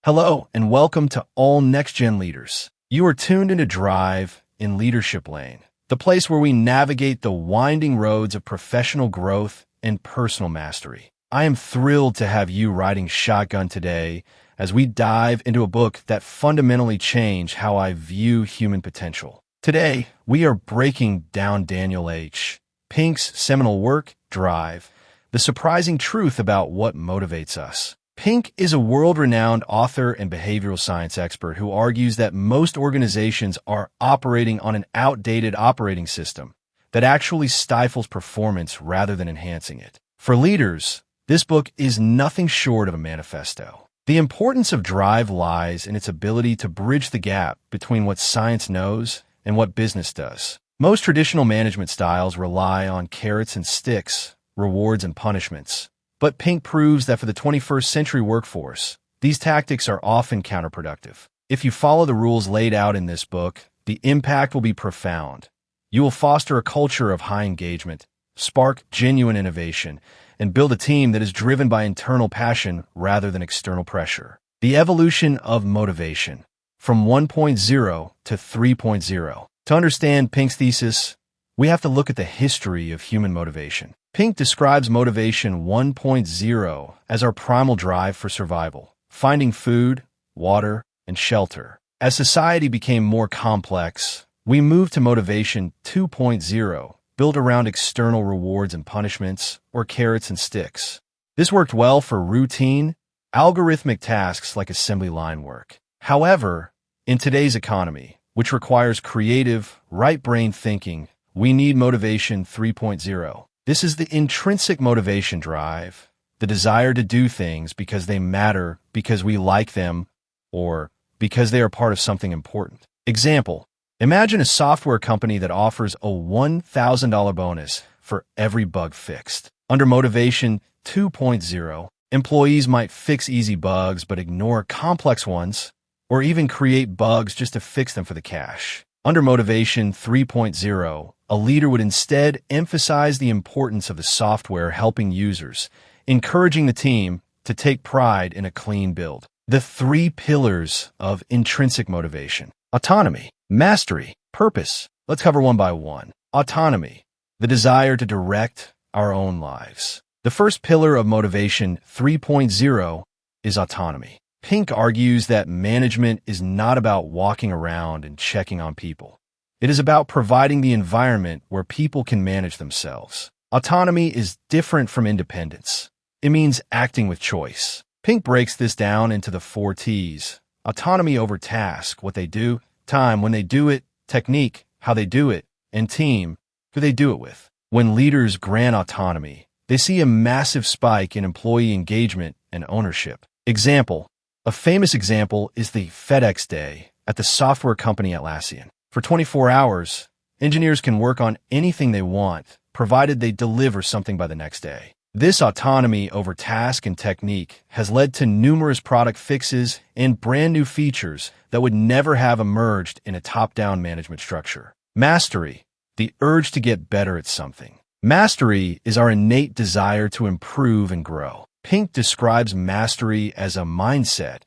Hello, and welcome to all next-gen leaders. You are tuned into Drive in Leadership Lane, the place where we navigate the winding roads of professional growth and personal mastery. I am thrilled to have you riding shotgun today as we dive into a book that fundamentally changed how I view human potential. Today, we are breaking down Daniel H. Pink's seminal work, Drive, the surprising truth about what motivates us. Pink is a world-renowned author and behavioral science expert who argues that most organizations are operating on an outdated operating system that actually stifles performance rather than enhancing it. For leaders, this book is nothing short of a manifesto. The importance of Drive lies in its ability to bridge the gap between what science knows and what business does. Most traditional management styles rely on carrots and sticks, rewards and punishments. But Pink proves that for the 21st century workforce, these tactics are often counterproductive. If you follow the rules laid out in this book, the impact will be profound. You will foster a culture of high engagement, spark genuine innovation, and build a team that is driven by internal passion rather than external pressure. The evolution of motivation, from 1.0 to 3.0. To understand Pink's thesis, we have to look at the history of human motivation. Pink describes motivation 1.0 as our primal drive for survival, finding food, water, and shelter. As society became more complex, we moved to motivation 2.0, built around external rewards and punishments, or carrots and sticks. This worked well for routine, algorithmic tasks like assembly line work. However, in today's economy, which requires creative, right-brain thinking, we need motivation 3.0. This is the intrinsic motivation drive, the desire to do things because they matter, because we like them, or because they are part of something important. Example, imagine a software company that offers a $1,000 bonus for every bug fixed. Under motivation 2.0, employees might fix easy bugs but ignore complex ones, or even create bugs just to fix them for the cash. Under motivation 3.0, a leader would instead emphasize the importance of the software helping users, encouraging the team to take pride in a clean build. The three pillars of intrinsic motivation: autonomy, mastery, purpose. Let's cover one by one. Autonomy, the desire to direct our own lives. The first pillar of motivation 3.0 is autonomy. Pink argues that management is not about walking around and checking on people. It is about providing the environment where people can manage themselves. Autonomy is different from independence. It means acting with choice. Pink breaks this down into the 4 T's. Autonomy over task, what they do; time, when they do it; technique, how they do it; and team, who they do it with. When leaders grant autonomy, they see a massive spike in employee engagement and ownership. Example. A famous example is the FedEx Day at the software company Atlassian. For 24 hours, engineers can work on anything they want, provided they deliver something by the next day. This autonomy over task and technique has led to numerous product fixes and brand new features that would never have emerged in a top-down management structure. Mastery, the urge to get better at something. Mastery is our innate desire to improve and grow. Pink describes mastery as a mindset.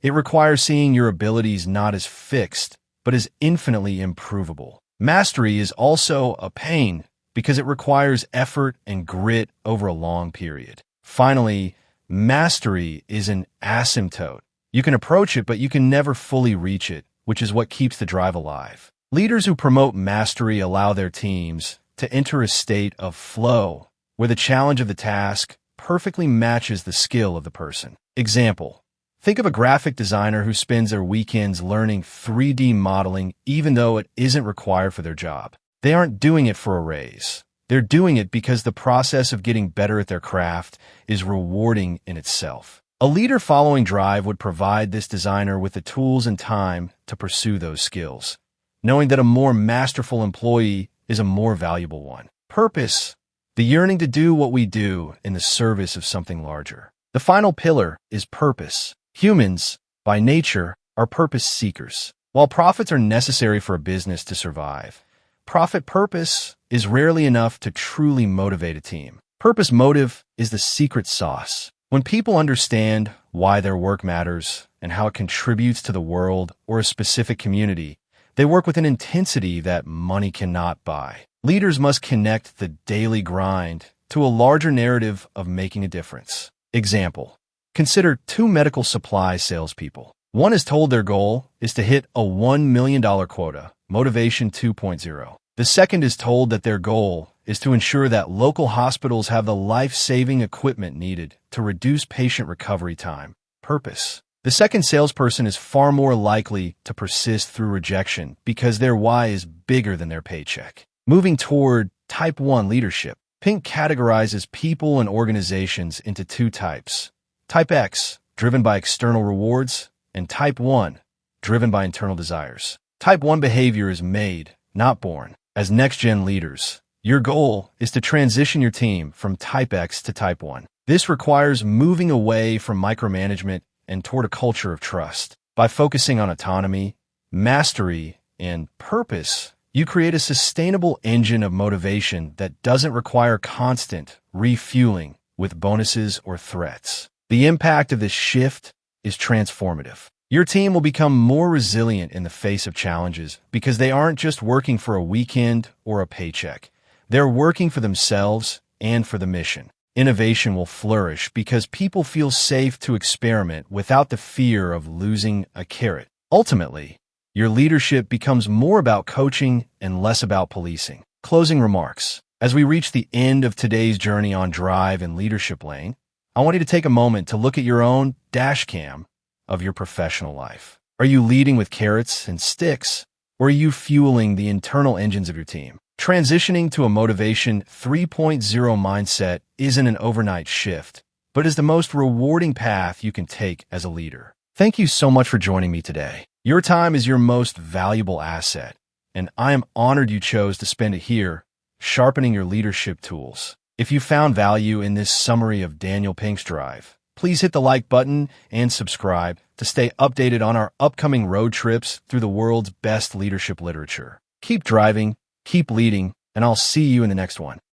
It requires seeing your abilities not as fixed, but as infinitely improvable. Mastery is also a pain because it requires effort and grit over a long period. Finally, mastery is an asymptote. You can approach it, but you can never fully reach it, which is what keeps the drive alive. Leaders who promote mastery allow their teams to enter a state of flow, where the challenge of the task perfectly matches the skill of the person. Example. Think of a graphic designer who spends their weekends learning 3D modeling even though it isn't required for their job. They aren't doing it for a raise. They're doing it because the process of getting better at their craft is rewarding in itself. A leader following Drive would provide this designer with the tools and time to pursue those skills, knowing that a more masterful employee is a more valuable one. Purpose, the yearning to do what we do in the service of something larger. The final pillar is purpose. Humans, by nature, are purpose seekers. While profits are necessary for a business to survive, profit purpose is rarely enough to truly motivate a team. Purpose motive is the secret sauce. When people understand why their work matters, and how it contributes to the world or a specific community, they work with an intensity that money cannot buy. Leaders must connect the daily grind to a larger narrative of making a difference. Example: consider two medical supply salespeople. One is told their goal is to hit a $1 million quota, motivation 2.0. The second is told that their goal is to ensure that local hospitals have the life-saving equipment needed to reduce patient recovery time, purpose. The second salesperson is far more likely to persist through rejection because their why is bigger than their paycheck. Moving toward Type 1 leadership, Pink categorizes people and organizations into two types: Type X, driven by external rewards, and Type 1, driven by internal desires. Type 1 behavior is made, not born. As next-gen leaders, your goal is to transition your team from Type X to Type 1. This requires moving away from micromanagement and toward a culture of trust. By focusing on autonomy, mastery, and purpose, you create a sustainable engine of motivation that doesn't require constant refueling with bonuses or threats. The impact of this shift is transformative. Your team will become more resilient in the face of challenges because they aren't just working for a weekend or a paycheck. They're working for themselves and for the mission. Innovation will flourish because people feel safe to experiment without the fear of losing a carrot. Ultimately, your leadership becomes more about coaching and less about policing. Closing remarks. As we reach the end of today's journey on Drive and Leadership Lane, I want you to take a moment to look at your own dash cam of your professional life. Are you leading with carrots and sticks, or are you fueling the internal engines of your team? Transitioning to a Motivation 3.0 mindset isn't an overnight shift, but is the most rewarding path you can take as a leader. Thank you so much for joining me today. Your time is your most valuable asset, and I am honored you chose to spend it here, sharpening your leadership tools. If you found value in this summary of Daniel Pink's Drive, please hit the like button and subscribe to stay updated on our upcoming road trips through the world's best leadership literature. Keep driving, keep leading, and I'll see you in the next one.